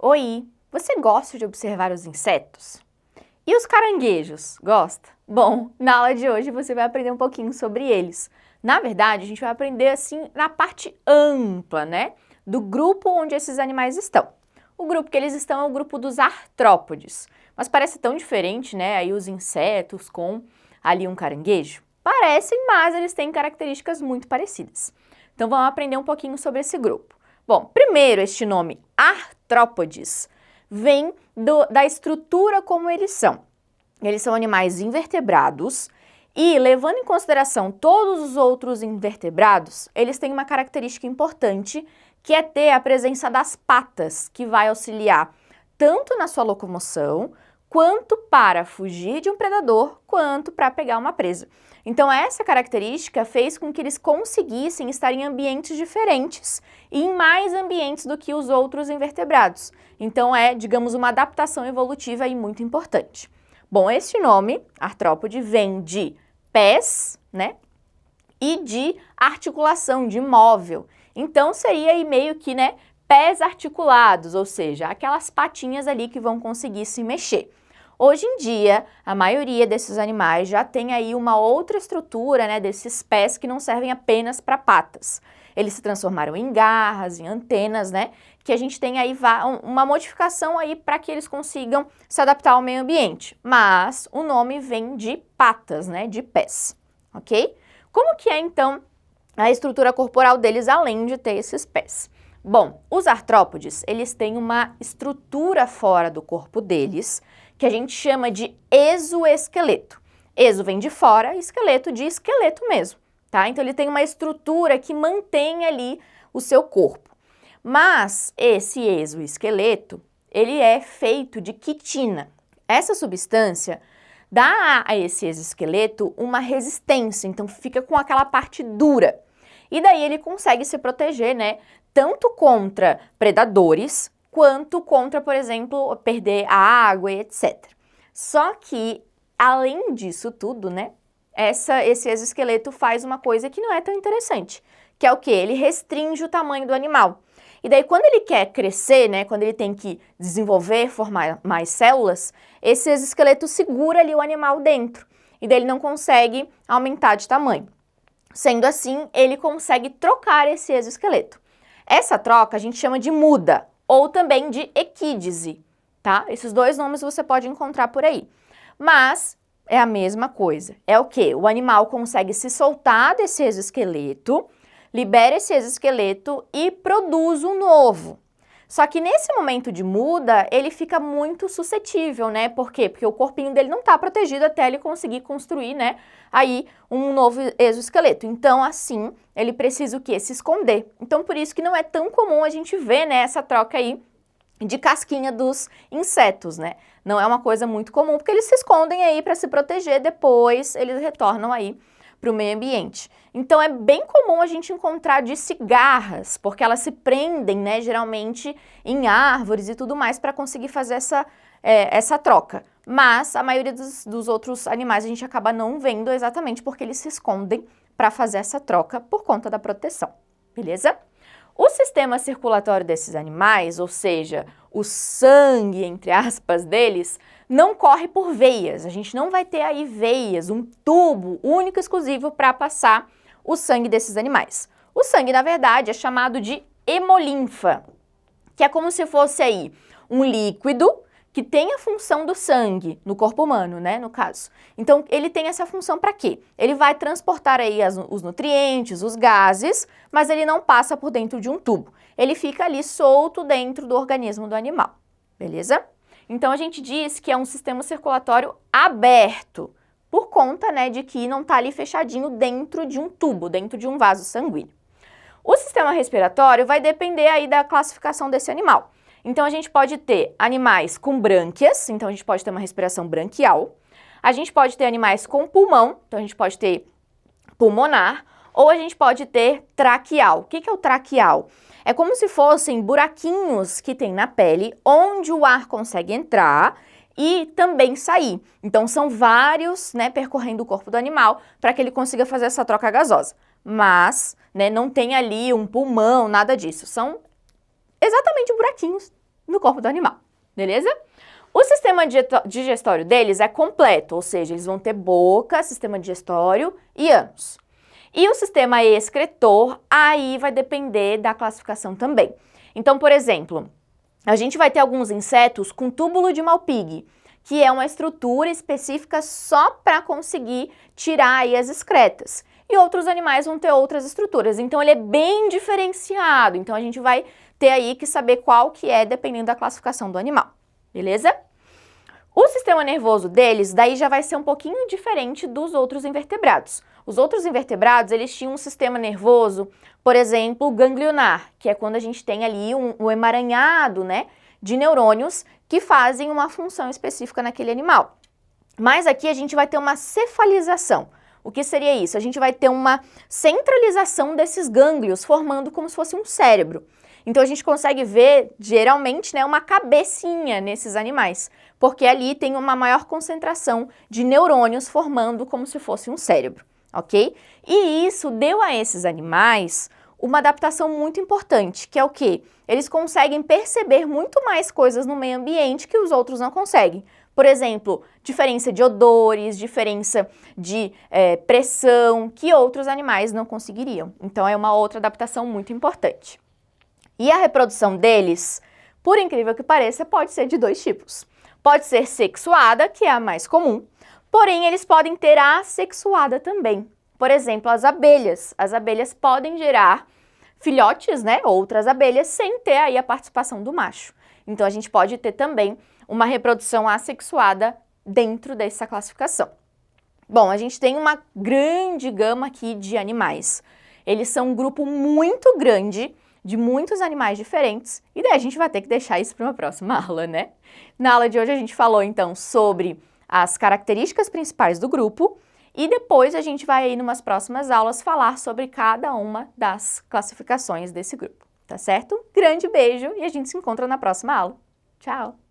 Oi, você gosta de observar os insetos? E os caranguejos, gosta? Bom, na aula de hoje você vai aprender um pouquinho sobre eles. Na verdade, a gente vai aprender assim na parte ampla, né? Do grupo onde esses animais estão. O grupo que eles estão é o grupo dos artrópodes. Mas parece tão diferente, né? Aí os insetos com ali um caranguejo. Parecem, mas eles têm características muito parecidas. Então vamos aprender um pouquinho sobre esse grupo. Bom, primeiro este nome artrópodes vem da estrutura como eles são. Eles são animais invertebrados e, levando em consideração todos os outros invertebrados, eles têm uma característica importante, que é ter a presença das patas, que vai auxiliar tanto na sua locomoção, quanto para fugir de um predador, quanto para pegar uma presa. Então essa característica fez com que eles conseguissem estar em ambientes diferentes e em mais ambientes do que os outros invertebrados. Então é, digamos, uma adaptação evolutiva aí muito importante. Bom, esse nome, artrópode, vem de pés, né, e de articulação, de móvel. Então seria aí meio que, né, pés articulados, ou seja, aquelas patinhas ali que vão conseguir se mexer. Hoje em dia, a maioria desses animais já tem aí uma outra estrutura, né, desses pés que não servem apenas para patas. Eles se transformaram em garras, em antenas, né, que a gente tem aí uma modificação aí para que eles consigam se adaptar ao meio ambiente. Mas o nome vem de patas, né, de pés, ok? Como que é, então, a estrutura corporal deles, além de ter esses pés? Bom, os artrópodes, eles têm uma estrutura fora do corpo deles, que a gente chama de exoesqueleto. Exo vem de fora, esqueleto de esqueleto mesmo, tá? Então ele tem uma estrutura que mantém ali o seu corpo. Mas esse exoesqueleto, ele é feito de quitina. Essa substância dá a esse exoesqueleto uma resistência, então fica com aquela parte dura. E daí ele consegue se proteger, né, tanto contra predadores, quanto contra, por exemplo, perder a água e etc. Só que, além disso tudo, né, esse exoesqueleto faz uma coisa que não é tão interessante, que é o quê? Ele restringe o tamanho do animal. E daí, quando ele quer crescer, né, quando ele tem que desenvolver, formar mais células, esse exoesqueleto segura ali o animal dentro. E daí ele não consegue aumentar de tamanho. Sendo assim, ele consegue trocar esse exoesqueleto. Essa troca a gente chama de muda, ou também de equídese, tá? Esses dois nomes você pode encontrar por aí. Mas é a mesma coisa. É o quê? O animal consegue se soltar desse exoesqueleto, libera esse exoesqueleto e produz um novo. Só que nesse momento de muda, ele fica muito suscetível, né? Por quê? Porque o corpinho dele não está protegido até ele conseguir construir, né, aí um novo exoesqueleto. Então, assim, ele precisa o quê? Se esconder. Então, por isso que não é tão comum a gente ver, né, essa troca aí de casquinha dos insetos, né? Não é uma coisa muito comum, porque eles se escondem aí para se proteger, depois eles retornam aí para o meio ambiente. Então é bem comum a gente encontrar de cigarras, porque elas se prendem, né, geralmente em árvores e tudo mais para conseguir fazer essa troca. Mas a maioria dos outros animais a gente acaba não vendo exatamente porque eles se escondem para fazer essa troca por conta da proteção, beleza? O sistema circulatório desses animais, ou seja, o sangue, entre aspas, deles, não corre por veias. A gente não vai ter aí veias, um tubo único e exclusivo para passar o sangue desses animais. O sangue, na verdade, é chamado de hemolinfa, que é como se fosse aí um líquido que tem a função do sangue no corpo humano, né, no caso. Então, ele tem essa função para quê? Ele vai transportar aí os nutrientes, os gases, mas ele não passa por dentro de um tubo. Ele fica ali solto dentro do organismo do animal, beleza? Então, a gente diz que é um sistema circulatório aberto, por conta, né, de que não está ali fechadinho dentro de um tubo, dentro de um vaso sanguíneo. O sistema respiratório vai depender aí da classificação desse animal. Então, a gente pode ter animais com brânquias, então a gente pode ter uma respiração branquial. A gente pode ter animais com pulmão, então a gente pode ter pulmonar, ou a gente pode ter traqueal. O que é o traqueal? É como se fossem buraquinhos que tem na pele, onde o ar consegue entrar e também sair. Então, são vários, né, percorrendo o corpo do animal para que ele consiga fazer essa troca gasosa. Mas, né, não tem ali um pulmão, nada disso. São exatamente buraquinhos no corpo do animal, beleza? O sistema digestório deles é completo, ou seja, eles vão ter boca, sistema digestório e ânus. E o sistema excretor, aí vai depender da classificação também. Então, por exemplo, a gente vai ter alguns insetos com túbulo de Malpighi, que é uma estrutura específica só para conseguir tirar aí as excretas. E outros animais vão ter outras estruturas, então ele é bem diferenciado. Então a gente vai ter aí que saber qual que é, dependendo da classificação do animal, beleza? O sistema nervoso deles, daí já vai ser um pouquinho diferente dos outros invertebrados. Os outros invertebrados, eles tinham um sistema nervoso, por exemplo, ganglionar, que é quando a gente tem ali um emaranhado, né, de neurônios que fazem uma função específica naquele animal. Mas aqui a gente vai ter uma cefalização. O que seria isso? A gente vai ter uma centralização desses gânglios, formando como se fosse um cérebro. Então a gente consegue ver, geralmente, né, uma cabecinha nesses animais, porque ali tem uma maior concentração de neurônios formando como se fosse um cérebro, ok? E isso deu a esses animais uma adaptação muito importante, que é o quê? Eles conseguem perceber muito mais coisas no meio ambiente que os outros não conseguem. Por exemplo, diferença de odores, diferença de pressão, que outros animais não conseguiriam. Então é uma outra adaptação muito importante. E a reprodução deles, por incrível que pareça, pode ser de dois tipos. Pode ser sexuada, que é a mais comum, porém eles podem ter assexuada também. Por exemplo, as abelhas. As abelhas podem gerar filhotes, né, outras abelhas, sem ter aí a participação do macho. Então a gente pode ter também uma reprodução assexuada dentro dessa classificação. Bom, a gente tem uma grande gama aqui de animais. Eles são um grupo muito grande de muitos animais diferentes, e daí a gente vai ter que deixar isso para uma próxima aula, né? Na aula de hoje a gente falou então sobre as características principais do grupo, e depois a gente vai aí numas próximas aulas falar sobre cada uma das classificações desse grupo, tá certo? Grande beijo e a gente se encontra na próxima aula. Tchau!